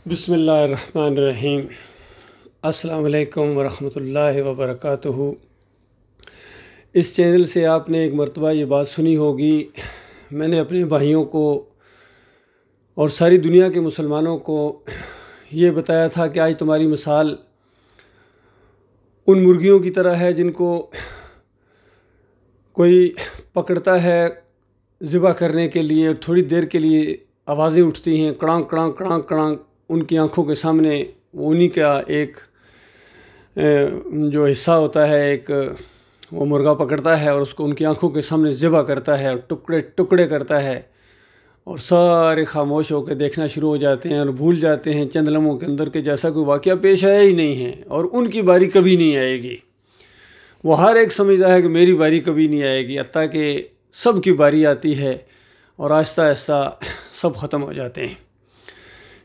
बिस्मिल्लाहिर्रहमानिर्रहीम। अस्सलाम वालेकुम वरहमतुल्लाहि वबरकातुहू। इस चैनल से आपने एक मरतबा ये बात सुनी होगी। मैंने अपने भाइयों को और सारी दुनिया के मुसलमानों को ये बताया था कि आज तुम्हारी मिसाल उन मुर्गियों की तरह है जिनको कोई पकड़ता है ज़िबा करने के लिए, और थोड़ी देर के लिए आवाज़ें उठती हैं, कड़ांग कड़ांग कड़ांग कड़ांग। उनकी आंखों के सामने उन्हीं का एक जो हिस्सा होता है, एक वो मुर्गा पकड़ता है और उसको उनकी आंखों के सामने ज़िबा करता है और टुकड़े टुकड़े करता है, और सारे खामोश होकर देखना शुरू हो जाते हैं और भूल जाते हैं चंद लम्हों के अंदर के जैसा कोई वाक़या पेश आया ही नहीं है और उनकी बारी कभी नहीं आएगी। वो हर एक समझता है कि मेरी बारी कभी नहीं आएगी, हत्ता कि सब की बारी आती है और आहिस्ता आहिस्ता सब ख़त्म हो जाते हैं।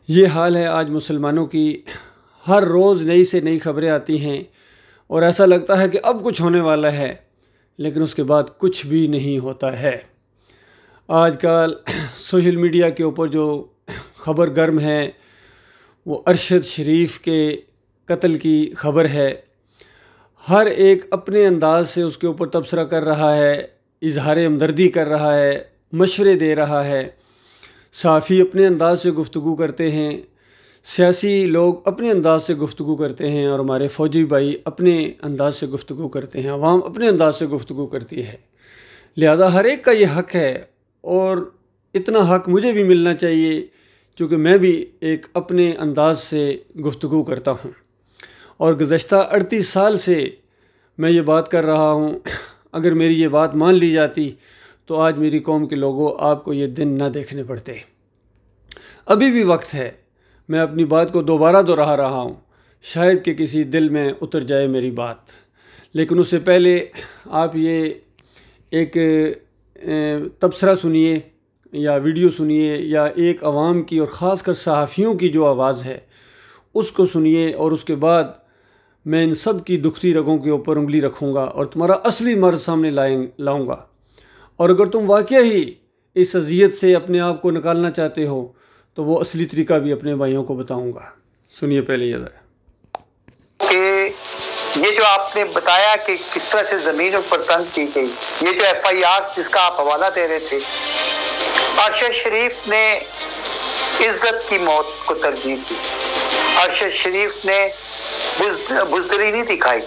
ये हाल है आज मुसलमानों की। हर रोज़ नई से नई खबरें आती हैं और ऐसा लगता है कि अब कुछ होने वाला है, लेकिन उसके बाद कुछ भी नहीं होता है। आजकल सोशल मीडिया के ऊपर जो ख़बर गर्म है वो अरशद शरीफ के कत्ल की ख़बर है। हर एक अपने अंदाज से उसके ऊपर तबसरा कर रहा है, इजहार हमदर्दी कर रहा है, मशवरे दे रहा है। सहाफ़ी अपने अंदाज से गुफ्तगू करते हैं, सियासी लोग अपने अंदाज से गुफ्तगू करते हैं, और हमारे फ़ौजी भाई अपने अंदाज से गुफ्तगू करते हैं, अवाम अपने अंदाज से गुफ्तगू करती है। लिहाजा हर एक का ये हक़ है और इतना हक़ मुझे भी मिलना चाहिए, क्योंकि मैं भी एक अपने अंदाज से गुफ्तगू करता हूँ और गुज़श्ता 38 साल से मैं ये बात कर रहा हूँ। अगर मेरी ये बात मान ली जाती तो आज मेरी कौम के लोगों आपको ये दिन ना देखने पड़ते। अभी भी वक्त है, मैं अपनी बात को दोबारा दोहरा रहा हूँ, शायद कि किसी दिल में उतर जाए मेरी बात। लेकिन उससे पहले आप ये एक तबसरा सुनिए या वीडियो सुनिए या एक आवाम की और ख़ास कर सहाफ़ियों की जो आवाज़ है उसको सुनिए, और उसके बाद मैं इन सब की दुखती रगों के ऊपर उंगली रखूँगा और तुम्हारा असली मर्ज़ सामने लाऊँगा। और अगर तुम वाकई ही इस अज़ियत से अपने आप को निकालना चाहते हो तो वो असली तरीका भी अपने भाइयों को बताऊंगा। सुनिए पहले ये कि ये जो आपने बताया कि किस तरह से ज़मीन पर तंग की गई, ये जो FIR जिसका आप हवाला दे रहे थे, अरशद शरीफ ने इज्जत की मौत को तरजीह दी। अरशद शरीफ ने बुज़दिली नहीं दिखाई।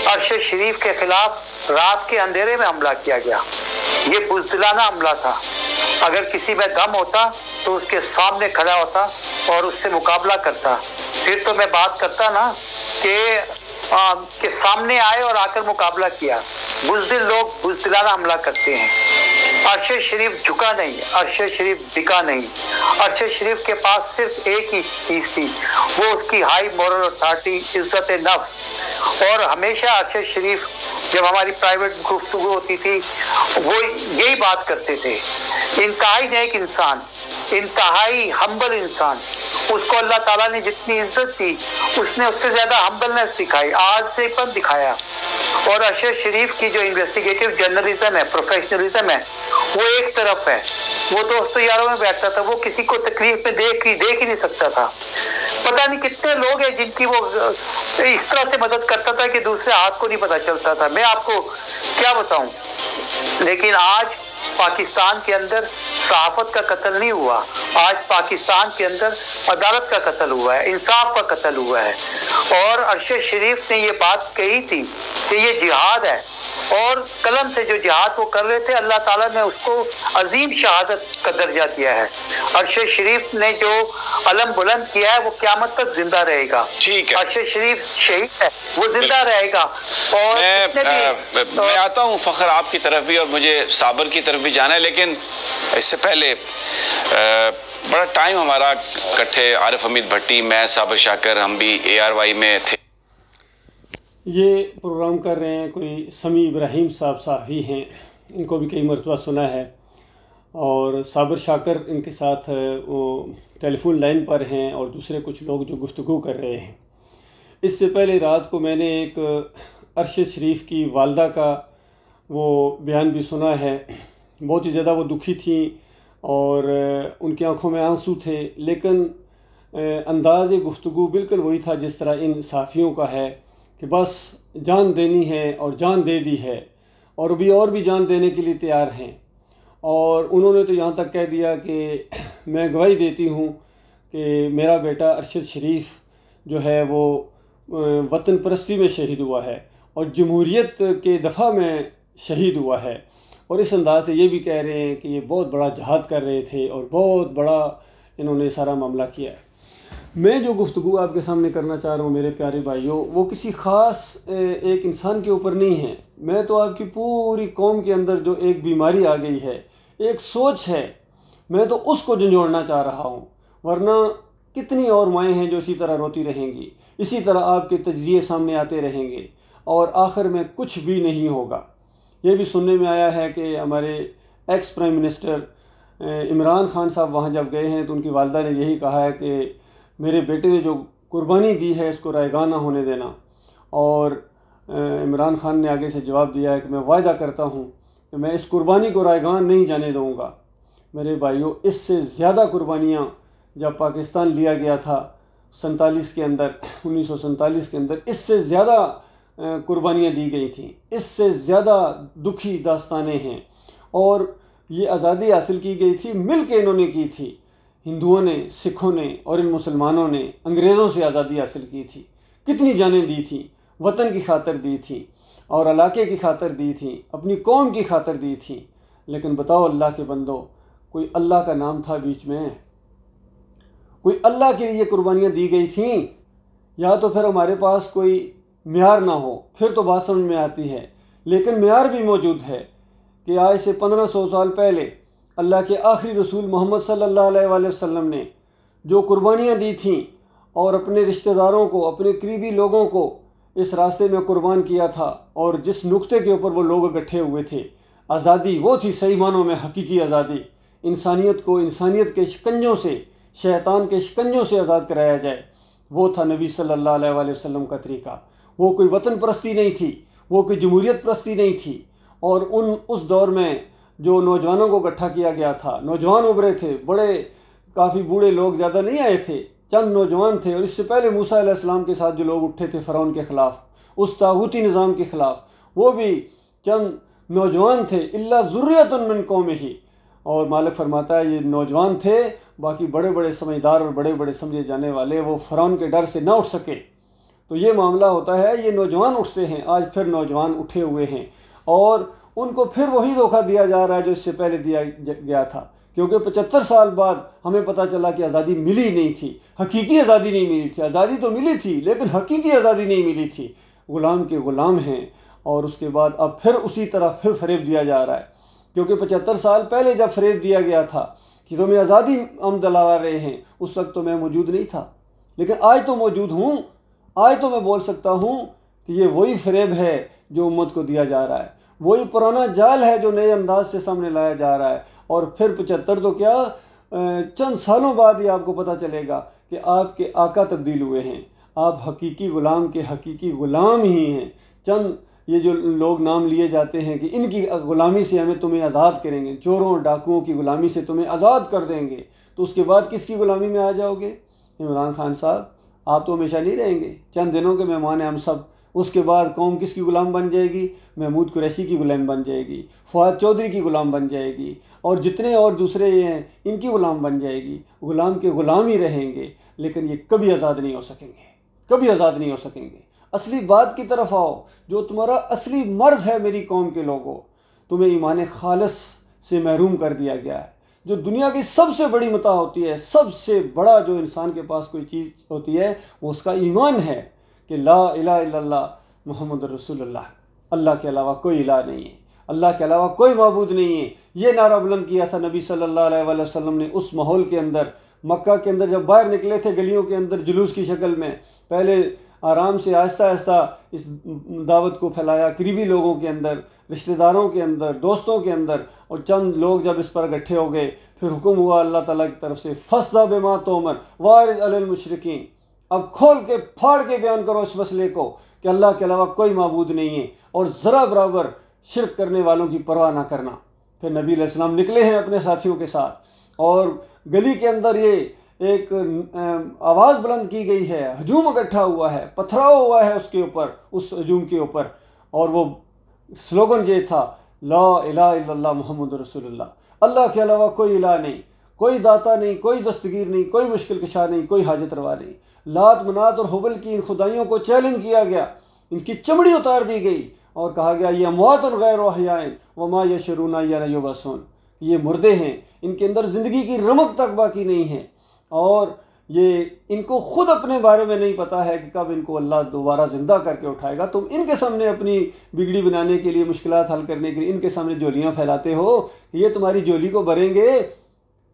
अरशद शरीफ के खिलाफ रात के अंधेरे में हमला किया गया। ये बुज़दिलाना हमला था। अगर किसी में दम होता तो उसके सामने खड़ा होता और उससे मुकाबला करता। फिर तो मैं बात करता ना कि सामने आए और आकर मुकाबला किया। बुज़दिल लोग बुज़दिलाना हमला करते हैं। अरशद शरीफ झुका नहीं, अरशद शरीफ बिका नहीं। अरशद शरीफ के पास सिर्फ एक ही चीज़ थी, वो उसकी हाई मोरल अथॉरिटी, इज्जत नफ्स। और हमेशा अरशद शरीफ जब हमारी प्राइवेट गुफ्तगू होती थी वो यही बात करते थे, इंतहाई नेक इंसान, इंतहाई हम्बल इंसान। उसको अल्लाह ताला ने जितनी इज्जत दी उसने उससे ज़्यादा हम्बलनेस दिखाई, आज से पन दिखाया। और अरशद शरीफ की जो इन्वेस्टिगेटिव जर्नलिज्म है, प्रोफेशनलिज्म है, वो एक तरफ है। वो दोस्तों यारों में बैठता था, वो किसी को तकलीफ में देख ही नहीं सकता था। पता नहीं कितने लोग हैं जिनकी वो इस तरह से मदद करता था कि दूसरे हाथ को नहीं पता चलता था। मैं आपको क्या बताऊं। लेकिन आज पाकिस्तान के अंदर सहाफत का कत्ल नहीं हुआ, आज पाकिस्तान के अंदर अदालत का कत्ल हुआ है, इंसाफ का कत्ल हुआ है। और अरशद शरीफ ने ये बात कही थी कि ये जिहाद है, और कलम से जो जिहाद वो कर रहे थे अल्लाह ताला ने उसको अजीम शहादत का दर्जा दिया है। अरशद शरीफ ने जो अलम बुलंद किया है वो क़यामत तक जिंदा रहेगा। ठीक है, अरशद शरीफ शहीद है, वो जिंदा रहेगा। और मैं आता हूँ फ़खर आपकी तरफ भी और मुझे साबर की तरफ भी जाना है, लेकिन इससे पहले बड़ा टाइम हमारा इकट्ठे आरिफ हमीद भट्टी, मैं साबर शाकर, हम भी ARY में थे। ये प्रोग्राम कर रहे हैं कोई समी इब्राहिम साहब साफ़ी हैं, इनको भी कई मरतबा सुना है, और साबर शाकर इनके साथ वो टेलीफोन लाइन पर हैं और दूसरे कुछ लोग जो गुफ्तगू कर रहे हैं। इससे पहले रात को मैंने एक अरशद शरीफ की वालदा का वो बयान भी सुना है। बहुत ही ज़्यादा वो दुखी थी और उनकी आंखों में आंसू थे, लेकिन अंदाज़ गुफ्तगू बिल्कुल वही था जिस तरह इन सहाफ़ियों का है कि बस जान देनी है और जान दे दी है और भी जान देने के लिए तैयार हैं। और उन्होंने तो यहाँ तक कह दिया कि मैं गवाही देती हूँ कि मेरा बेटा अरशद शरीफ जो है वो वतन परस्ती में शहीद हुआ है और जमहूरियत के दफ़ा में शहीद हुआ है। और इस अंदाज से ये भी कह रहे हैं कि ये बहुत बड़ा जहाद कर रहे थे और बहुत बड़ा इन्होंने सारा मामला किया है। मैं जो गुफ्तगू आपके सामने करना चाह रहा हूँ मेरे प्यारे भाइयों, वो किसी ख़ास एक इंसान के ऊपर नहीं है। मैं तो आपकी पूरी कौम के अंदर जो एक बीमारी आ गई है, एक सोच है, मैं तो उसको झंझोड़ना चाह रहा हूँ। वरना कितनी और माएँ हैं जो इसी तरह रोती रहेंगी, इसी तरह आपके तज्ज़िये सामने आते रहेंगे और आखिर में कुछ भी नहीं होगा। ये भी सुनने में आया है कि हमारे ex prime minister Imran Khan साहब वहाँ जब गए हैं तो उनकी वालदा ने यही कहा है कि मेरे बेटे ने जो कुर्बानी दी है इसको रायगा ना होने देना। और इमरान खान ने आगे से जवाब दिया है कि मैं वायदा करता हूँ कि मैं इस कुर्बानी को रायगा नहीं जाने दूँगा। मेरे भाइयों, इससे ज़्यादा कुर्बानियाँ जब पाकिस्तान लिया गया था 1947 के अंदर, 1947 के अंदर, इससे ज़्यादा कुर्बानियाँ दी गई थीं, इससे ज़्यादा दुखी दास्तानें हैं। और ये आज़ादी हासिल की गई थी, मिल के इन्होंने की थी। हिंदुओं ने, सिखों ने और इन मुसलमानों ने अंग्रेज़ों से आज़ादी हासिल की थी। कितनी जानें दी थी, वतन की खातिर दी थी और इलाके की खातिर दी थी, अपनी कौम की खातिर दी थी। लेकिन बताओ अल्लाह के बंदो, कोई अल्लाह का नाम था बीच में? कोई अल्लाह के लिए कुर्बानियाँ दी गई थीं? या तो फिर हमारे पास कोई म्यार ना हो, फिर तो बात समझ में आती है। लेकिन म्यार भी मौजूद है कि आज से 1500 साल पहले अल्लाह के आखिरी रसूल मोहम्मद सल्लल्लाहु अलैहि वसल्लम ने जो कुर्बानियाँ दी थीं और अपने रिश्तेदारों को, अपने करीबी लोगों को इस रास्ते में कुर्बान किया था, और जिस नुक्ते के ऊपर वो लोग इकट्ठे हुए थे, आज़ादी वो थी सही मानों में हकीकी आज़ादी। इंसानियत को इंसानियत के शिकंजों से, शैतान के शिकंजों से आज़ाद कराया जाए, वो था नबी सल्लल्लाहु अलैहि वसल्लम का तरीका। वो कोई वतन परस्ती नहीं थी, वो कोई जमहूरियत परस्ती नहीं थी। और उस दौर में जो नौजवानों को इकट्ठा किया गया था, नौजवान उभरे थे, बड़े काफ़ी बूढ़े लोग ज़्यादा नहीं आए थे, चंद नौजवान थे। और इससे पहले मूसा अलैहिस्सलाम के साथ जो लोग उठे थे फ़िरौन के ख़िलाफ़, उस तागूती निज़ाम के ख़िलाफ़, वो भी चंद नौजवान थे। इल्ला ज़ुर्रियतुन मिन कौमिही, और मालिक फरमाता है ये नौजवान थे, बाकी बड़े बड़े समझदार और बड़े बड़े समझे जाने वाले वो फ़िरौन के डर से ना उठ सके। तो ये मामला होता है, ये नौजवान उठते हैं। आज फिर नौजवान उठे हुए हैं और उनको फिर वही धोखा दिया जा रहा है जो इससे पहले दिया गया था। क्योंकि 75 साल बाद हमें पता चला कि आज़ादी मिली नहीं थी, हकीकी आज़ादी नहीं मिली थी। आज़ादी तो मिली थी लेकिन हकीकी आज़ादी नहीं मिली थी। ग़ुलाम के ग़ुलाम हैं। और उसके बाद अब फिर उसी तरह फिर फ़रेब दिया जा रहा है। क्योंकि 75 साल पहले जब फ़रेब दिया गया था कि तुम्हें आज़ादी हम दिला रहे हैं, उस वक्त तो मैं मौजूद नहीं था, लेकिन आज तो मौजूद हूँ। आज तो मैं बोल सकता हूँ कि ये वही फ़रेब है जो उम्मत को दिया जा रहा है, वही पुराना जाल है जो नए अंदाज से सामने लाया जा रहा है। और फिर 75 तो क्या, चंद सालों बाद ही आपको पता चलेगा कि आपके आका तब्दील हुए हैं। आप हकीकी ग़ुलाम के हकीकी ग़ुलाम ही हैं। चंद ये जो लोग नाम लिए जाते हैं कि इनकी ग़ुलामी से हमें तुम्हें आज़ाद करेंगे, चोरों डाकुओं की ग़ुलामी से तुम्हें आज़ाद कर देंगे, तो उसके बाद किसकी ग़ुलामी में आ जाओगे? इमरान खान साहब, आप तो हमेशा नहीं रहेंगे, चंद दिनों के मेहमान हैं हम सब। उसके बाद कौम किसकी ग़ुलाम बन जाएगी? महमूद कुरैशी की ग़ुलाम बन जाएगी, फवाद चौधरी की ग़ुलाम बन जाएगी, और जितने और दूसरे हैं इनकी ग़ुलाम बन जाएगी। ग़ुलाम के ग़ुलाम ही रहेंगे, लेकिन ये कभी आज़ाद नहीं हो सकेंगे, कभी आज़ाद नहीं हो सकेंगे। असली बात की तरफ आओ, जो तुम्हारा असली मर्ज़ है मेरी कौम के लोगों। तुम्हें ईमान खालिस से महरूम कर दिया गया है। जो दुनिया की सबसे बड़ी मता होती है, सबसे बड़ा जो इंसान के पास कोई चीज़ होती है, वो उसका ईमान है कि ला इलाहा इल्लल्लाह मुहम्मद रसूलुल्लाह, अल्लाह के अलावा कोई इलाह नहीं है, अल्लाह के अलावा कोई माबूद नहीं है। ये नारा बुलंद किया था नबी सल्लल्लाहु अलैहि वसल्लम ने उस माहौल के अंदर, मक्का के अंदर जब बाहर निकले थे गलियों के अंदर जुलूस की शक्ल में। पहले आराम से आहिस्ता आहिस्ता इस दावत को फैलाया करीबी लोगों के अंदर, रिश्तेदारों के अंदर, दोस्तों के अंदर, और चंद लोग जब इस पर इकट्ठे हो गए, फिर हुक्म हुआ अल्लाह ताला की तरफ से, फस्दा बिमा तोमर वारिज़ अलल मुशरिकीन, अब खोल के फाड़ के बयान करो इस मसले को कि अल्लाह के अलावा कोई माबूद नहीं है, और ज़रा बराबर शिरक करने वालों की परवाह ना करना। फिर नबी अलैहिस्सलाम निकले हैं अपने साथियों के साथ, और गली के अंदर ये एक आवाज़ बुलंद की गई है, हजूम इकट्ठा हुआ है, पथराव हुआ है उसके ऊपर, उस हजूम के ऊपर, और वो स्लोगन ये था, ला इलाहा इल्लल्लाह मुहम्मद रसूलुल्लाह, अल्लाह के अलावा कोई इलाह नहीं, कोई दाता नहीं, कोई दस्तगीर नहीं, कोई मुश्किल कशा नहीं, कोई हाजत रवा नहीं। लात मनात और हुबल की इन खुदाइयों को चैलेंज किया गया, इनकी चमड़ी उतार दी गई और कहा गया ये अमवातुन गैर अहयाइन वमा यशरूना या युबसून, ये मुर्दे हैं, इनके अंदर ज़िंदगी की रमक तक बाकी नहीं है, और ये इनको ख़ुद अपने बारे में नहीं पता है कि कब इनको अल्लाह दोबारा ज़िंदा करके उठाएगा। तुम इनके सामने अपनी बिगड़ी बनाने के लिए, मुश्किलात हल करने के लिए इनके सामने जोलियाँ फैलाते हो कि ये तुम्हारी जोली को भरेंगे,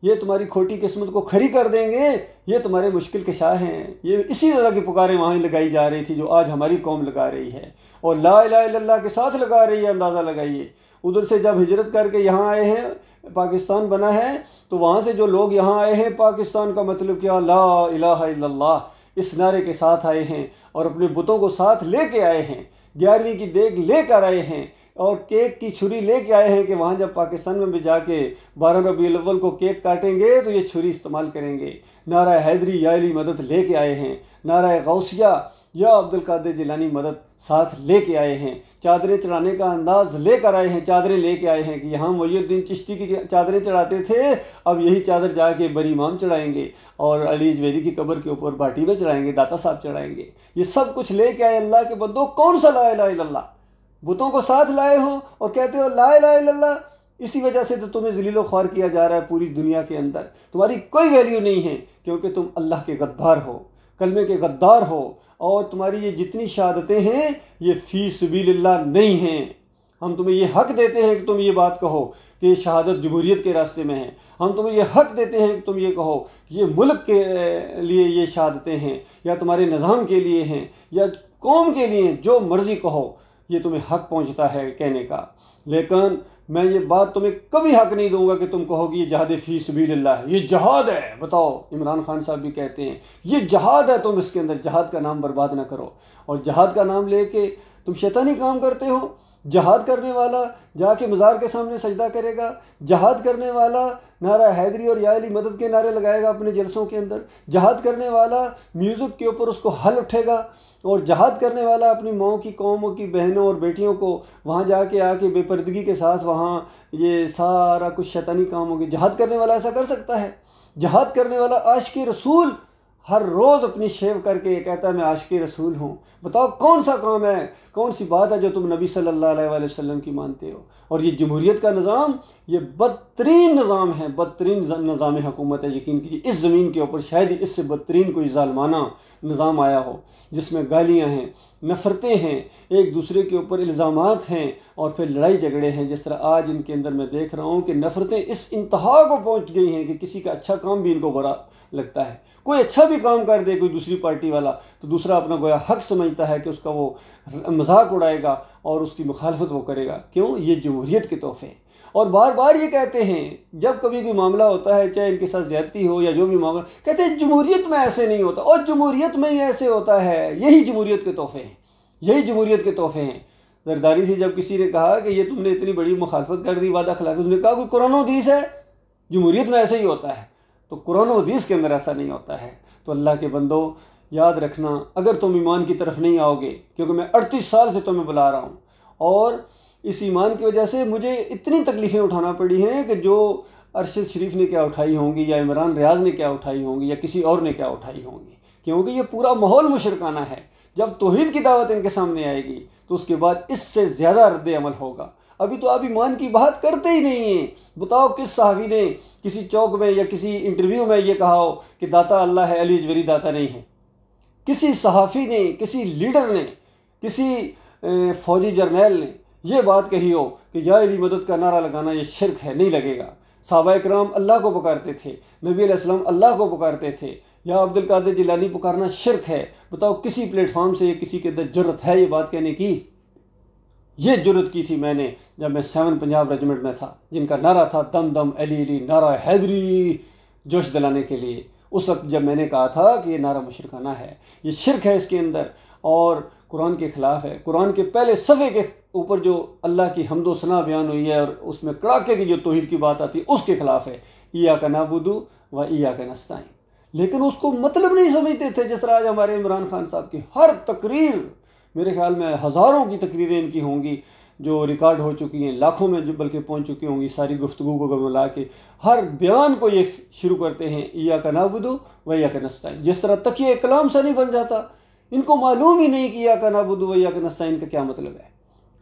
ये तुम्हारी खोटी किस्मत को खरी कर देंगे, ये तुम्हारे मुश्किल कशा हैं। ये इसी तरह की पुकारें वहाँ लगाई जा रही थी जो आज हमारी कौम लगा रही है, और ला इलाहा इल्लल्लाह के साथ लगा रही है। अंदाज़ा लगाइए, उधर से जब हिजरत करके यहाँ आए हैं, पाकिस्तान बना है, तो वहाँ से जो लोग यहाँ आए हैं, पाकिस्तान का मतलब क्या, ला इलाहा इल्लल्लाह इस नारे के साथ आए हैं, और अपने बुतों को साथ लेके आए हैं, 11वीं की देग लेकर आए हैं, और केक की छुरी लेके आए हैं कि वहाँ जब पाकिस्तान में भी जाके 12 रबीउल अव्वल को केक काटेंगे तो ये छुरी इस्तेमाल करेंगे। नारा हैदरी या अली मदद लेके आए हैं, नारा गौसिया या अब्दुल कादिर जिलानी मदद साथ लेके आए हैं, चादरें चढ़ाने का अंदाज़ लेकर आए हैं, चादरें लेके आए हैं कि यहाँ मोहिउद्दीन चिश्ती की चादरें चढ़ाते थे, अब यही चादर जाके बरी इमाम चढ़ाएंगे और अली जवेरी की कब्र के ऊपर बाटी में चढ़ाएंगे, दाता साहब चढ़ाएंगे। ये सब कुछ लेके आए अल्लाह के बंदो। कौन सा ला इलाहा इल्लल्लाह, बुतों को साथ लाए हो और कहते हो ला इलाहा इल्लल्लाह। इसी वजह से तो तुम्हें ज़लील व ख्वार किया जा रहा है पूरी दुनिया के अंदर। तुम्हारी कोई वैल्यू नहीं है क्योंकि तुम अल्लाह के गद्दार हो, कलमे के गद्दार हो, और तुम्हारी ये जितनी शहादतें हैं ये फ़ी सबीलिल्लाह नहीं हैं। हम तुम्हें ये हक़ देते हैं कि तुम ये बात कहो कि शहादत जमहूरियत के रास्ते में है, हम तुम्हें ये हक़ देते हैं कि तुम ये कहो ये मुल्क के लिए ये शहादतें हैं, या तुम्हारे निज़ाम के लिए हैं, या कौम के लिए, जो मर्ज़ी कहो, ये तुम्हें हक़ पहुँचता है कहने का। लेकिन मैं ये बात तुम्हें कभी हक़ नहीं दूंगा कि तुम कहोगे ये जहाद फ़ी सबीलिल्लाह है, ये जहाद है। बताओ, इमरान खान साहब भी कहते हैं ये जहाद है, तुम इसके अंदर जहाद का नाम बर्बाद ना करो। और जहाद का नाम लेके तुम शैतानी काम करते हो। जहाद करने वाला जाके मज़ार के सामने सजदा करेगा, जहाद करने वाला नारा हैदरी और या अली मदद के नारे लगाएगा अपने जलसों के अंदर, जहाद करने वाला म्यूज़िक के ऊपर उसको हल उठेगा, और जहाद करने वाला अपनी माओं की, कौमों की, बहनों और बेटियों को वहाँ जाके आके बेपर्दगी के साथ वहाँ ये सारा कुछ शैतानी काम होगी। जहाद करने वाला ऐसा कर सकता है? जहाद करने वाला आशिक़ रसूल हर रोज़ अपनी शेव करके कहता है मैं आशिक़ रसूल हूँ। बताओ कौन सा काम है, कौन सी बात है जो तुम नबी सल्लल्लाहु अलैहि वसल्लम की मानते हो? और ये जमहूरियत का निज़ाम ये बदतरीन निज़ाम है, बदतरीन निज़ाम हुकूमत है। यकीन कीजिए इस ज़मीन के ऊपर शायद ही इससे बदतरीन कोई ज़ालिमाना निज़ाम आया हो, जिसमें गालियाँ हैं, नफ़रतें हैं, एक दूसरे के ऊपर इल्ज़ामात हैं और फिर लड़ाई झगड़े हैं। जिस तरह आज इनके अंदर मैं देख रहा हूँ कि नफ़रतें इस इंतहा को पहुँच गई हैं कि किसी का अच्छा काम भी इनको बुरा लगता है। कोई अच्छा भी काम कर दे कोई दूसरी पार्टी वाला तो दूसरा अपना गोया हक़ समझता है कि उसका वो मजाक उड़ाएगा और उसकी मुखालफत वो करेगा। क्यों? ये जमहूरियत के तोहफ़े। और बार बार ये कहते हैं जब कभी कोई मामला होता है, चाहे इनके साथ ज़्यादती हो या जो भी मामला, कहते हैं जमहूरियत में ऐसे नहीं होता, और जमहूरियत में ही ऐसे होता है। यही जमहूरियत के तोहफ़े हैं, यही जमहूरियत के तोहफ़े हैं। जरदारी से जब किसी ने कहा कि ये तुमने इतनी बड़ी मुखालफत कर दी, वादा खिलाफी, उसने कहा कोई कुरान और हदीस है? जमहूरियत में ऐसे ही होता है। तो कुरान और हदीस के अंदर ऐसा नहीं होता है। तो अल्लाह के बंदो याद रखना, अगर तुम ईमान की तरफ नहीं आओगे, क्योंकि मैं 38 साल से तुम्हें बुला रहा हूँ और इस ईमान की वजह से मुझे इतनी तकलीफ़ें उठाना पड़ी हैं कि जो अरशद शरीफ ने क्या उठाई होंगी, या इमरान रियाज ने क्या उठाई होंगी, या किसी और ने क्या उठाई होंगी, क्योंकि ये पूरा माहौल मुशरकाना है। जब तौहीद की दावत इनके सामने आएगी तो उसके बाद इससे ज़्यादा रद्द अमल होगा। अभी तो आप ईमान की बात करते ही नहीं हैं। बताओ किस सहाफ़ी ने किसी चौक में या किसी इंटरव्यू में ये कहा हो कि दाता अल्लाह है, अली जवेरी दाता नहीं है? किसी सहाफ़ी ने, किसी लीडर ने, किसी फ़ौजी जर्नैल ने ये बात कही हो कि या अली मदद का नारा लगाना ये शिरक है? नहीं लगेगा। सहाबा इकराम अल्लाह को पुकारते थे, नबी अलैहिस्सलाम अल्लाह को पुकारते थे, या अब्दुल कादिर जिलानी पुकारना शिरक है? बताओ किसी प्लेटफॉर्म से किसी के अंदर जुर्रत है ये बात कहने की? ये जुर्रत की थी मैंने जब मैं 7 पंजाब रेजिमेंट में था, जिनका नारा था दम दम अली अली, नारा हैदरी जोश दिलाने के लिए। उस वक्त जब मैंने कहा था कि ये नारा मुशरकाना है, ये शिरक है इसके अंदर और कुरान के ख़िलाफ़ है। कुरान के पहले सफ़े के ऊपर जो अल्लाह की हम्दो सना बयान हुई है और उसमें कड़ाके की जो तौहीद की बात आती है उसके ख़िलाफ़ है। इय्याका नअबुदु व इय्याका नस्तईन। लेकिन उसको मतलब नहीं समझते थे। जिस तरह आज हमारे इमरान खान साहब की हर तकरीर, मेरे ख्याल में हज़ारों की तकरीरें इनकी होंगी जो रिकॉर्ड हो चुकी हैं, लाखों में जो बल्कि पहुंच चुकी होंगी, सारी गुफ्तगू को मिला के हर बयान को ये शुरू करते हैं इय्याका नअबुदु व इय्याका नस्तईन। जिस तरह तकिए कलाम से नहीं बन जाता, इनको मालूम ही नहीं कि इय्याका नअबुदु व इय्याका नस्तईन का क्या मतलब है।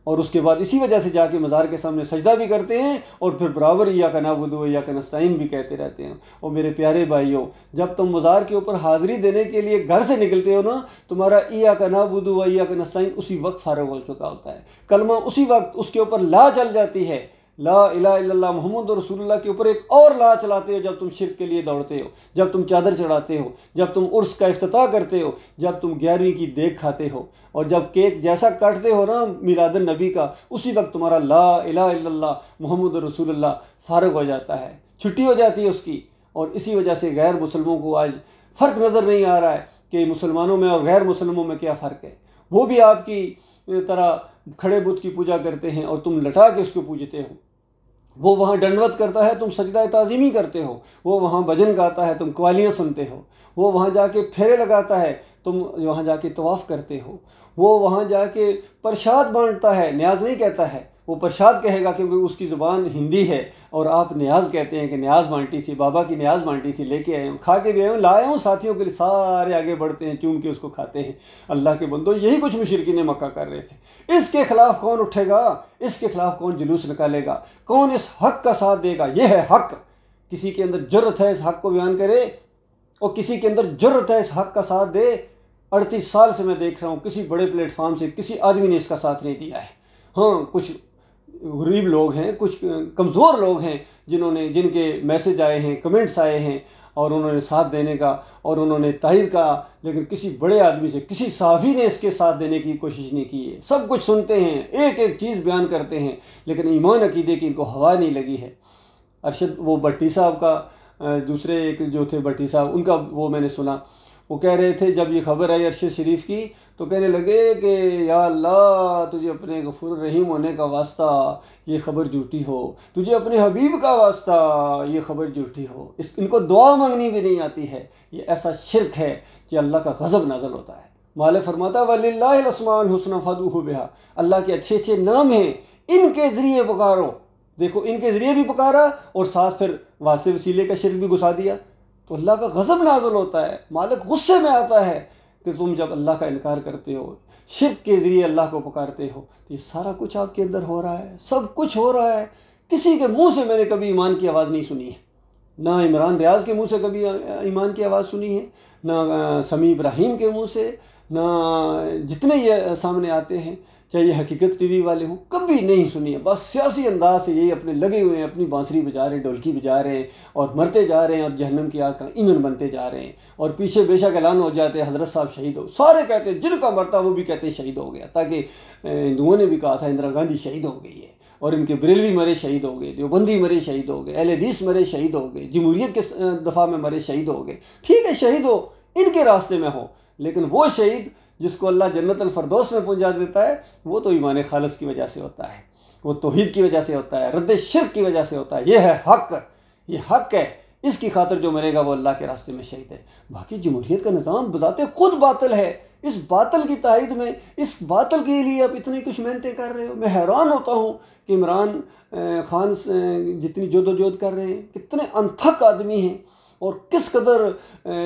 और उसके बाद इसी वजह से जाके मज़ार के सामने सजदा भी करते हैं और फिर बराबर इय्याका नअबुदु व इय्याका नस्तईन भी कहते रहते हैं। और मेरे प्यारे भाइयों, जब तुम मज़ार के ऊपर हाज़िरी देने के लिए घर से निकलते हो ना, तुम्हारा इय्याका नअबुदु व इय्याका नस्तईन उसी वक्त फ़ारिग हो चुका होता है। कलमा उसी वक्त उसके ऊपर ला चल जाती है, ला इलाहा इल्लल्लाह मुहम्मद रसूलुल्लाह के ऊपर एक और ला चलाते हो जब तुम शिरक के लिए दौड़ते हो, जब तुम चादर चढ़ाते हो, जब तुम उर्स का इफ्तिताह करते हो, जब तुम 11वीं की देग खाते हो और जब केक जैसा काटते हो ना मिलादुन नबी का, उसी वक्त तुम्हारा ला इलाहा इल्लल्लाह मुहम्मद रसूलुल्लाह फ़ारिग हो जाता है, छुट्टी हो जाती है उसकी। और इसी वजह से गैर मुसलमानों को आज फ़र्क नज़र नहीं आ रहा है कि मुसलमानों में और गैर मुसलमानों में क्या फ़र्क है। वो भी आपकी तरह खड़े बुत की पूजा करते हैं और तुम लटा के उसको पूजते हो। वो वहाँ दंडवत करता है, तुम सजदा ताज़ीमी करते हो। वो वहाँ भजन गाता है, तुम कवालियाँ सुनते हो। वो वहाँ जाके फेरे लगाता है, तुम वहाँ जाके तवाफ़ करते हो। वो वहाँ जाके प्रसाद बांटता है, न्याज नहीं कहता है, वो प्रसाद कहेगा क्योंकि उसकी ज़ुबान हिंदी है। और आप न्याज कहते हैं कि न्याज बांटी थी, बाबा की न्याज बांटी थी, लेके आए हूँ, खा के भी आए हूँ, लाए हूँ साथियों के लिए। सारे आगे बढ़ते हैं, चूम के उसको खाते हैं। अल्लाह के बंदो, यही कुछ मुशरिकीन मक्का कर रहे थे। इसके ख़िलाफ़ कौन उठेगा? इसके ख़िलाफ़ कौन जुलूस निकालेगा? कौन इस हक़ का साथ देगा? यह है हक़। किसी के अंदर जुर्रत है इस हक़ को बयान करे और किसी के अंदर जुर्रत है इस हक़ का साथ दे। 38 साल से मैं देख रहा हूँ किसी बड़े प्लेटफार्म से किसी आदमी ने इसका साथ नहीं दिया है। हाँ, कुछ गरीब लोग हैं, कुछ कमज़ोर लोग हैं जिनके मैसेज आए हैं, कमेंट्स आए हैं और उन्होंने साथ देने का और उन्होंने तायद का, लेकिन किसी बड़े आदमी से, किसी साफ़ी ने इसके साथ देने की कोशिश नहीं की है। सब कुछ सुनते हैं, एक एक चीज़ बयान करते हैं, लेकिन ईमान अकीदे की इनको हवा नहीं लगी है। अरशद वो भट्टी साहब का, दूसरे एक जो थे भट्टी साहब, उनका वो मैंने सुना, वो कह रहे थे जब ये खबर आई अरशद शरीफ की तो कहने लगे कि या अल्लाह, तुझे अपने गफूर रहीम होने का वास्ता ये ख़बर झूठी हो, तुझे अपने हबीब का वास्ता ये ख़बर झूठी हो। इनको दुआ मांगनी भी नहीं आती है। ये ऐसा शिरक है कि अल्लाह का गज़ब नाज़िल होता है। मालिक फरमाता वलिल्लाहिल अस्माउल हुस्ना फदूहु बिहा, अल्लाह के अच्छे अच्छे नाम हैं, इनके ज़रिए पुकारो। देखो, इनके ज़रिए भी पुकारा और साथ फिर वास्ते वसीले का शिरक भी घुसा दिया, तो अल्लाह का गज़ब नाज़िल होता है। मालिक गुस्से में आता है कि तुम जब अल्लाह का इनकार करते हो, शिरक के ज़रिए अल्लाह को पुकारते हो। तो ये सारा कुछ आपके अंदर हो रहा है, सब कुछ हो रहा है। किसी के मुंह से मैंने कभी ईमान की आवाज़ नहीं सुनी है, ना इमरान रियाज के मुंह से कभी ईमान की आवाज़ सुनी है, ना समी इब्राहिम के मुंह से, ना जितने ये सामने आते हैं, चाहे ये हकीकत टीवी वाले हों, कभी नहीं सुनी है। बस सियासी अंदाज से यही अपने लगे हुए हैं, अपनी बांसुरी बजा रहे हैं, ढोलकी बजा रहे हैं और मरते जा रहे हैं और जहन्नम की आग का ईंधन बनते जा रहे हैं। और पीछे बेशक ऐलान हो जाते हैं हज़रत साहब शहीद हो, सारे कहते हैं, जिनका मरता वो भी कहते हैं शहीद हो गया। ताकि हिंदुओं ने भी कहा था इंदिरा गांधी शहीद हो गई है और इनके बरेलवी मरे शहीद हो गए, देवबंदी मरे शहीद हो गए, अहले हदीस मरे शहीद हो गए, जमहूरियत के दफ़ा में मरे शहीद हो गए। ठीक है, शहीद हो, इनके रास्ते में हो, लेकिन वो शहीद जिसको अल्लाह जन्नत अल फरदौस में पहुंचा देता है, वो तो ईमान खालिस की वजह से होता है, वो तौहीद की वजह से होता है, रद्द शिर्क की वजह से होता है। ये है हक़, ये हक़ है। इसकी खातिर जो मरेगा वो अल्लाह के रास्ते में शहीद है। बाकी जमहूरियत का निज़ाम बजाते खुद बातिल है। इस बातिल की तायद में, इस बातिल के लिए आप इतनी कुछ मेहनतें कर रहे हो। मैं हैरान होता हूँ कि इमरान खान जितनी जदोजहद कर रहे हैं, कितने अनथक आदमी हैं और किस कदर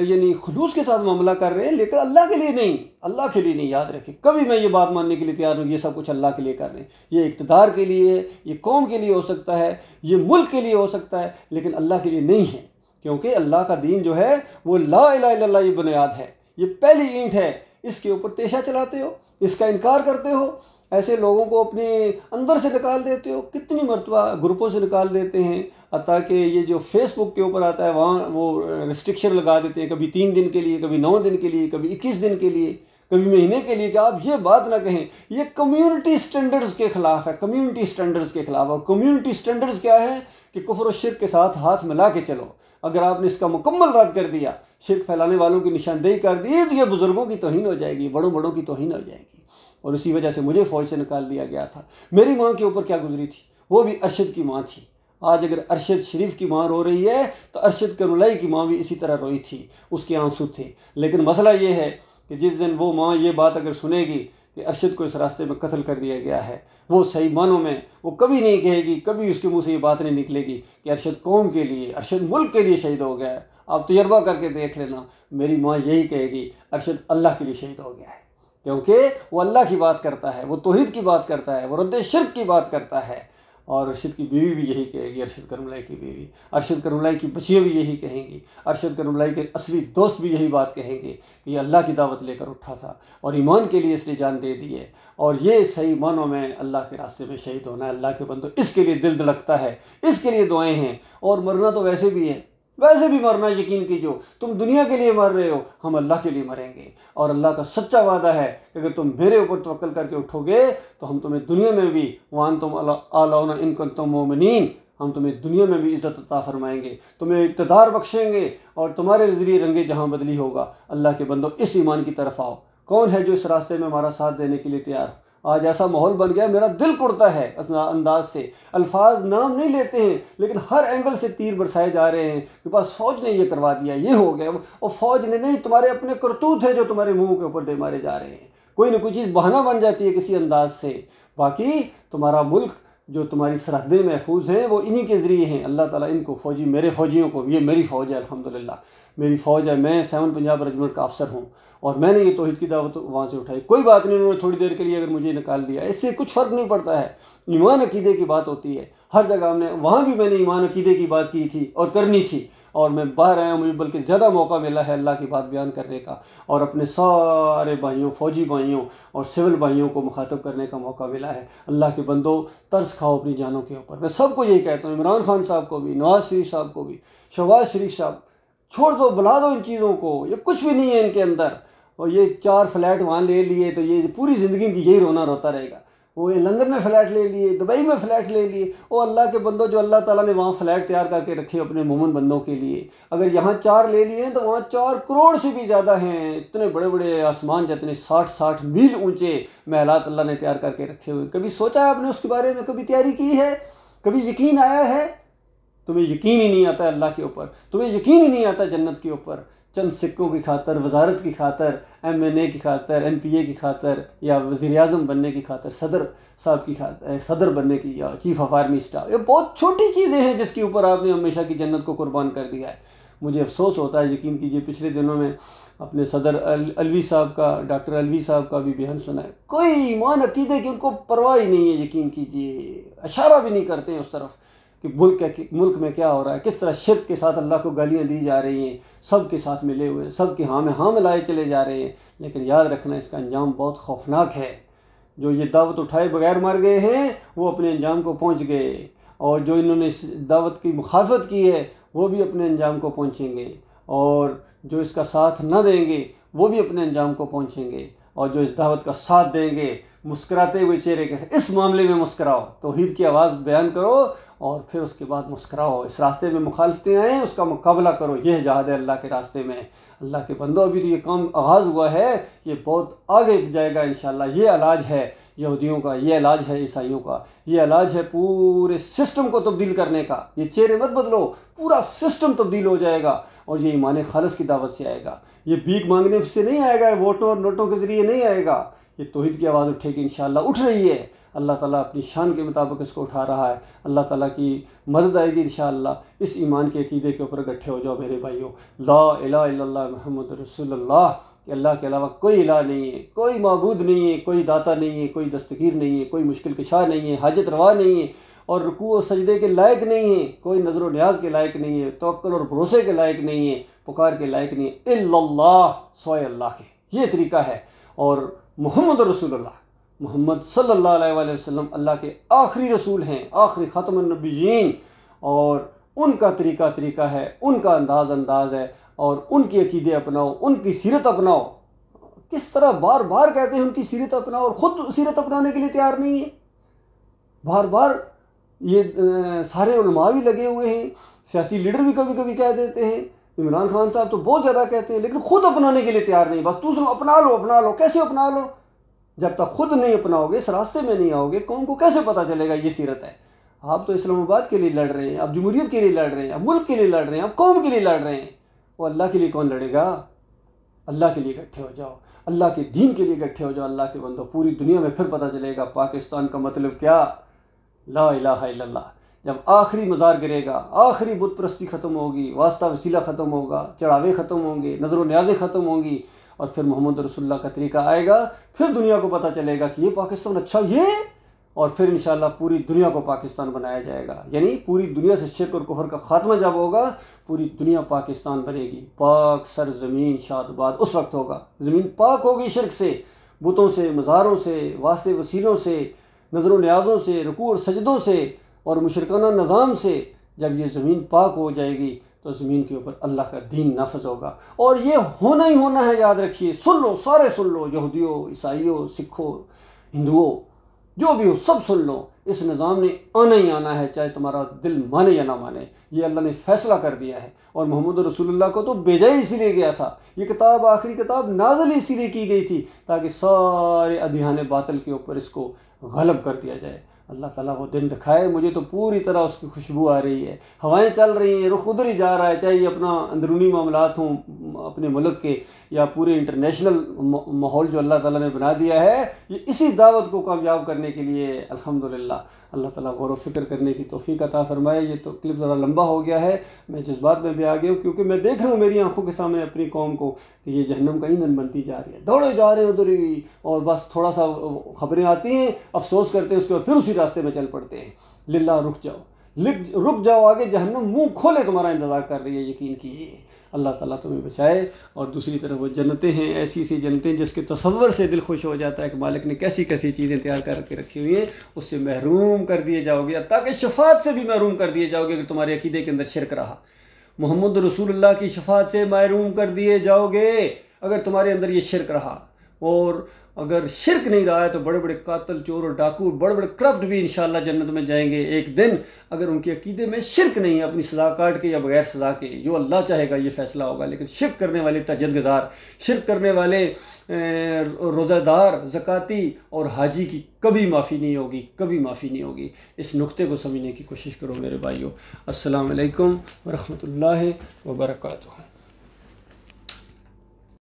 यानी खुलूस के साथ मामला कर रहे हैं, लेकिन अल्लाह के लिए नहीं, अल्लाह के लिए नहीं। याद रखें, कभी मैं ये बात मानने के लिए तैयार हूँ ये सब कुछ अल्लाह के लिए कर रहे हैं। ये इक़्तिदार के लिए है, ये कौम के लिए हो सकता है, ये मुल्क के लिए हो सकता है, लेकिन अल्लाह के लिए नहीं है। क्योंकि अल्लाह का दीन जो है वो ला इलाहा इल्लल्लाह ये बुनियाद है, ये पहली ईंट है। इसके ऊपर तेशा चलाते हो, इसका इनकार करते हो, ऐसे लोगों को अपने अंदर से निकाल देते हो। कितनी मरतबा ग्रुपों से निकाल देते हैं, ताकि ये जो फेसबुक के ऊपर आता है वहाँ वो रिस्ट्रिक्शन लगा देते हैं, कभी 3 दिन के लिए, कभी 9 दिन के लिए, कभी 21 दिन के लिए, कभी महीने के लिए, कि आप ये बात ना कहें। ये कम्युनिटी स्टैंडर्ड्स के ख़िलाफ़ है, कम्युनिटी स्टैंडर्ड्स के ख़िलाफ़। और कम्युनिटी स्टैंडर्ड्स क्या है कि कुफ्र और शिर्क के साथ हाथ मिला के चलो। अगर आपने इसका मुकम्मल रद्द कर दिया, शिर्क फैलाने वालों की निशानदेही कर दी, तो ये बुज़ुर्गों की तौहीन हो जाएगी, बड़ों बड़ों की तौहीन हो जाएगी। और इसी वजह से मुझे फ़ौज से निकाल दिया गया था। मेरी माँ के ऊपर क्या गुजरी थी, वो भी अरशद की माँ थी। आज अगर अरशद शरीफ की माँ रो रही है तो अरशद करमुलाई की माँ भी इसी तरह रोई थी, उसके आंसू थे। लेकिन मसला ये है कि जिस दिन वो माँ ये बात अगर सुनेगी कि अरशद को इस रास्ते में कत्ल कर दिया गया है, वो सही मानों में वो कभी नहीं कहेगी, कभी उसके मुंह से ये बात नहीं निकलेगी कि अरशद कौम के लिए, अरशद मुल्क के लिए शहीद हो गया है। आप तजर्बा करके देख लेना, मेरी माँ यही कहेगी अरशद अल्लाह के लिए शहीद हो गया है, क्योंकि वो अल्लाह की बात करता है, वो तौहीद की बात करता है, वो रद्द शिर्क की बात करता है। और अरशद की बीवी भी यही कहेगी, अरशद करमुलाई की बीवी, अरशद करमुलाई की बच्चियाँ भी यही कहेंगी, अरशद करमुलाई के असली दोस्त भी यही बात कहेंगे कि ये अल्लाह की दावत लेकर उठा था और ईमान के लिए इसने जान दे दी है, और ये सही मानों में अल्लाह के रास्ते में शहीद होना है। अल्लाह के बंदो, इसके लिए दिल धड़कता है, इसके लिए दुआएं हैं। और मरना तो वैसे भी है, वैसे भी मरना यकीन कीजिए, तुम दुनिया के लिए मर रहे हो, हम अल्लाह के लिए मरेंगे। और अल्लाह का सच्चा वादा है कि अगर तुम मेरे ऊपर तवक्कल करके उठोगे तो हम तुम्हें दुनिया में भी वान तुम आलौना इन कुंतुम मोमिनीन, हम तुम्हें दुनिया में भी इज़्ज़त अता फरमाएंगे, तुम्हें इक़्तिदार बख्शेंगे और तुम्हारे ज़रिए रंगे जहाँ बदली होगा। अल्लाह के बंदो, इस ईमान की तरफ आओ। कौन है जो इस रास्ते में हमारा साथ देने के लिए तैयार हो? आज ऐसा माहौल बन गया, मेरा दिल कुड़ता है अंदाज से। अल्फाज नाम नहीं लेते हैं, लेकिन हर एंगल से तीर बरसाए जा रहे हैं कि बस फ़ौज ने ये करवा दिया, ये हो गया। और फ़ौज ने नहीं, तुम्हारे अपने करतूत है जो तुम्हारे मुंह के ऊपर दे मारे जा रहे हैं। कोई ना कोई चीज़ बहाना बन जाती है किसी अंदाज से। बाकी तुम्हारा मुल्क, जो तुम्हारी सरहदें महफूज हैं, वो इन्हीं के ज़रिए हैं। अल्लाह ताला इनको फ़ौजी, मेरे फ़ौजियों को, ये मेरी फ़ौज है, अल्हम्दुलिल्लाह मेरी फ़ौज है। मैं 7 पंजाब रेजिमेंट का अफसर हूँ और मैंने ये तौहीद की दावत वहाँ से उठाई। कोई बात नहीं, उन्होंने थोड़ी देर के लिए अगर मुझे निकाल दिया, इससे कुछ फ़र्क नहीं पड़ता है। ईमान अकीदे की बात होती है हर जगह। हमने वहाँ भी मैंने ईमान अकीदे की बात की थी और करनी थी, और मैं बाहर आया, मुझे बल्कि ज़्यादा मौका मिला है अल्लाह की बात बयान करने का, और अपने सारे भाइयों, फ़ौजी भाइयों और सिविल भाइयों को मुखातब करने का मौका मिला है। अल्लाह के बंदो, तरस खाओ अपनी जानों के ऊपर। मैं सबको यही कहता हूँ, इमरान खान साहब को भी, नवाज़ शरीफ साहब को भी, शहबाज शरीफ साहब, छोड़ दो, बुला दो इन चीज़ों को, ये कुछ भी नहीं है इनके अंदर। और ये 4 फ्लैट वहाँ ले लिए तो ये पूरी ज़िंदगी की यही रोना रोता रहेगा। वो ये लंदन में फ़्लैट ले लिए, दुबई में फ़्लैट ले लिए। वो अल्लाह के बंदों, जो अल्लाह ताला ने वहाँ फ़्लैट तैयार करके रखे अपने मोमिन बंदों के लिए, अगर यहाँ 4 ले लिए हैं तो वहाँ 4 करोड़ से भी ज़्यादा हैं। इतने बड़े बड़े आसमान जितने 60-60 मील ऊंचे महलात अल्लाह ने तैयार करके रखे हुए। कभी सोचा है आपने उसके बारे में? कभी तैयारी की है? कभी यकीन आया है? तुम्हें यकीन ही नहीं आता अल्लाह के ऊपर, तुम्हें यकीन ही नहीं आता जन्नत के ऊपर। चंद सिक्कों की खातर, वजारत की खातर, MNA की खातर, MPA की खातर, या वज़ीर आज़म बनने की खातर, सदर साहब की खातर, सदर बनने की, या चीफ़ ऑफ आर्मी स्टाफ, ये बहुत छोटी चीज़ें हैं जिसके ऊपर आपने हमेशा की जन्नत को कुर्बान कर दिया है। मुझे अफसोस होता है, यकीन कीजिए, पिछले दिनों में अपने सदर अलवी साहब का, डॉक्टर अलवी साहब का भी बयान सुना है। कोई ईमान अकीदे की उनको परवाह ही नहीं है, यकीन कीजिए, इशारा भी नहीं करते हैं उस तरफ कि मुल्क में क्या हो रहा है, किस तरह शिर्क के साथ अल्लाह को गालियाँ दी जा रही हैं, सब के साथ मिले हुए, सब के हाँ में हाँ मिलाए चले जा रहे हैं। लेकिन याद रखना, इसका अंजाम बहुत खौफनाक है। जो ये दावत उठाए बगैर मर गए हैं वो अपने अंजाम को पहुँच गए, और जो इन्होंने इस दावत की मुखालफत की है वो भी अपने अंजाम को पहुँचेंगे, और जो इसका साथ न देंगे वो भी अपने अंजाम को पहुँचेंगे, और जो इस दावत का साथ देंगे मुस्कुराते हुए चेहरे के साथ, इस मामले में मुस्कुराओ, तौहीद की आवाज़ बयान करो और फिर उसके बाद मुस्कुराओ। इस रास्ते में मुखालफतें आएँ, उसका मुकाबला करो, यह जहाद है अल्लाह के रास्ते में। अल्लाह के बंदो, अभी तो ये काम आगाज़ हुआ है, ये बहुत आगे जाएगा इंशाअल्लाह। ये इलाज है यहूदियों का, ये इलाज है ईसाइयों का, ये इलाज है पूरे सिस्टम को तब्दील करने का। ये चेहरे मत बदलो, पूरा सिस्टम तब्दील हो जाएगा, और ये ईमान खालिस की दावत से आएगा। ये भीख मांगने से नहीं आएगा, वोटों और नोटों के ज़रिए नहीं आएगा। ये तौहीद की आवाज़ उठेगी इंशाअल्लाह, उठ रही है। अल्लाह ताला अपनी शान के मुताबिक इसको उठा रहा है। अल्लाह ताला की मदद आएगी इंशाअल्लाह। इस ईमान के अकीदे के ऊपर इकट्ठे हो जाओ मेरे भाइयों। ला इलाहा इल्लल्लाह मुहम्मद रसूलुल्लाह, अल्लाह के अलावा कोई इलाह नहीं है, कोई माबूद नहीं है, कोई दाता नहीं है, कोई दस्तगीर नहीं है, कोई मुश्किल कशा नहीं है, हाजत रवा नहीं है, और रुकू और सजदे के लायक नहीं है, कोई नज़र व न्याज के लायक नहीं है, तवक्कुल और भरोसे के लायक नहीं है, पुकार के लायक नहीं है, इल्लल्लाह, सोए अल्लाह के। ये तरीका है। और मुहम्मद रसूलुल्लाह, मोहम्मद सल्लल्लाहु अलैहि वसल्लम अल्लाह के आखिरी रसूल हैं, आखिरी ख़ातमुन नबिय्यीन, और उनका तरीका है, उनका अंदाज है, और उनकी अकीदे अपनाओ, उनकी सीरत अपनाओ। किस तरह बार बार कहते हैं उनकी सीरत अपनाओ, और ख़ुद सीरत अपनाने के लिए तैयार नहीं है। बार बार ये सारे उलमा भी लगे हुए हैं, सियासी लीडर भी कभी कभी कह देते हैं, इमरान खान साहब तो बहुत ज़्यादा कहते हैं, लेकिन ख़ुद अपनाने के लिए तैयार नहीं। बस दूसरों अपना लो। कैसे अपना लो? जब तक खुद नहीं अपनाओगे, इस रास्ते में नहीं आओगे, कौन को कैसे पता चलेगा ये सीरत है? आप तो इस्लामाबाद के लिए लड़ रहे हैं, आप जमहूरियत के लिए लड़ रहे हैं, आप मुल्क के लिए लड़ रहे हैं, आप कौम के लिए लड़ रहे हैं। वो अल्लाह के लिए कौन लड़ेगा? अल्लाह के लिए इकट्ठे हो जाओ, अल्लाह के दीन के लिए इकट्ठे हो जाओ। अल्लाह के बंदो, पूरी दुनिया में फिर पता चलेगा पाकिस्तान का मतलब क्या, ला इलाहा इल्लल्लाह। जब आखिरी मज़ार गिरेगा, आखिरी बुत परस्ती ख़त्म होगी, वास्ता वसीला ख़त्म होगा, चढ़ावे ख़त्म होंगे, नज़र व न्याज़ें ख़त्म होंगी, और फिर मोहम्मद रसूलुल्लाह का तरीका आएगा, फिर दुनिया को पता चलेगा कि ये पाकिस्तान अच्छा ये, और फिर इंशाअल्लाह पूरी दुनिया को पाकिस्तान बनाया जाएगा। यानी पूरी दुनिया से शिर्क और कुफर का ख़ात्मा जब होगा, पूरी दुनिया पाकिस्तान बनेगी। पाक सर ज़मीन शादबाद उस वक्त होगा, ज़मीन पाक होगी शिर्क से, बुतों से, मज़ारों से, वास्ते वसीलों से, नज़र व न्याज़ों से, रुकू और सजदों से और मुशरिकाना निज़ाम से। जब ये ज़मीन पाक हो जाएगी तो ज़मीन के ऊपर अल्लाह का दीन नाफज होगा, और ये होना ही होना है। याद रखिए, सुन लो, सारे सुन लो, यहूदियों, ईसाइयों, सिखों, हिंदुओं, जो भी हो सब सुन लो, इस निज़ाम ने आना ही आना है, चाहे तुम्हारा दिल माने या ना माने। ये अल्लाह ने फ़ैसला कर दिया है, और मोहम्मद रसूलुल्लाह को तो भेजा ही इसीलिए गया था। ये किताब, आखिरी किताब नाज़िल इसीलिए की गई थी ताकि सारे अदियाने बातिल के ऊपर इसको गलब कर दिया जाए। अल्लाह ताला वो दिन दिखाए। मुझे तो पूरी तरह उसकी खुशबू आ रही है, हवाएं चल रही हैं, रुख उधर ही जा रहा है, चाहे ये अपना अंदरूनी मामलात हों अपने मुल्क के या पूरे इंटरनेशनल माहौल जो अल्लाह ताला ने बना दिया है, ये इसी दावत को कामयाब करने के लिए अल्हम्दुलिल्लाह। अल्लाह ताला गौर व फिक्र करने की तौफीक अता फरमाए। ये तो क्लिप ज़रा लंबा हो गया है, मैं जज्बात में भी आ गया हूँ, क्योंकि मैं देख रहा हूँ मेरी आंखों के सामने अपनी कौम को कि ये जहन्नम का ईंधन बनती जा रही है। दौड़े जा रहे हैं उधर ही, और बस थोड़ा सा खबरें आती हैं, अफसोस करते हैं, उसके बाद फिर उसी रास्ते में चल पड़ते हैं। लिल्लाह रुक जाओ, रुक जाओ, आगे जहन्नम मुँह खोले तुम्हारा इंतज़ार कर रही है, यकीन कीजिए। अल्लाह ताला तुम्हें बचाए। और दूसरी तरफ वो जन्नतें हैं, ऐसी सी जन्नतें जिसके तसव्वुर से दिल खुश हो जाता है कि मालिक ने कैसी कैसी चीज़ें तैयार करके रखी हुई हैं, उससे महरूम कर दिए जाओगे, ताकि शफात से भी महरूम कर दिए जाओगे अगर तुम्हारे अकीदे के अंदर शिरक रहा। मोहम्मद रसूलुल्लाह की शफात से महरूम कर दिए जाओगे अगर तुम्हारे अंदर ये शिरक रहा। और अगर शिरक नहीं रहा है तो बड़े बड़े कातिल, चोर और डाकू, बड़े बड़े करप्ट भी इंशाअल्लाह जन्नत में जाएंगे एक दिन। अगर उनके अकीदे में शिरक नहीं है, अपनी सज़ा काट के या बगैर सज़ा के, जो अल्लाह चाहेगा ये फ़ैसला होगा। लेकिन शिरक करने वाले तहज्जुद गुज़ार, शिरक करने वाले रोज़ादार, ज़काती और हाजी की कभी माफ़ी नहीं होगी, कभी माफ़ी नहीं होगी। इस नुक्ते को समझने की कोशिश करो मेरे भाइयों। अस्सलाम वालेकुम व रहमतुल्लाहि व बरकातुहू।